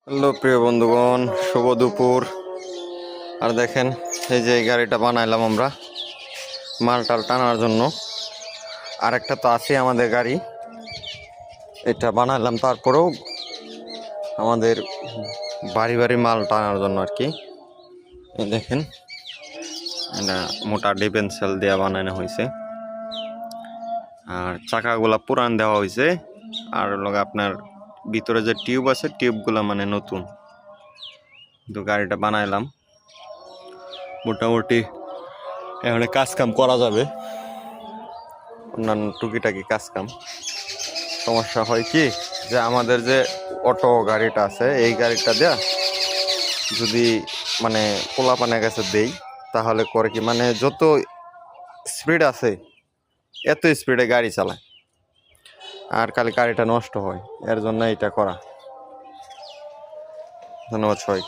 Hello প্রিয় বন্ধুগণ, শুভ দুপুর। আর দেখেন, এই যে গাড়িটা বানাইলাম আমরা মালটাল টানার জন্য। আর একটা তো আছে আমাদের গাড়ি, এটা বানাইলাম তারপরেও আমাদের বাড়ি বাড়ি মাল টানার জন্য আর কি। দেখেন, এটা মোটা ডিফেন্সেল দেওয়া বানানো হয়েছে, আর চাকাগুলা পুরান দেওয়া হয়েছে। আর আপনার ভিতরে যে টিউব আছে, টিউবগুলা মানে নতুন। কিন্তু গাড়িটা বানাইলাম, মোটামুটি এখানে কাজ কাম করা যাবে, অন্যান্য টুকিটাকি কাজ কাম। সমস্যা হয় কি, যে আমাদের যে অটো গাড়িটা আছে, এই গাড়িটা দেয়া যদি মানে পোলাপানের কাছে দেই, তাহলে করে কি মানে যত স্পিড আছে এত স্পিডে গাড়ি চালায়, আর খালি গাড়িটা নষ্ট হয়। এর জন্য এটা করা। ধন্যবাদ সবাই।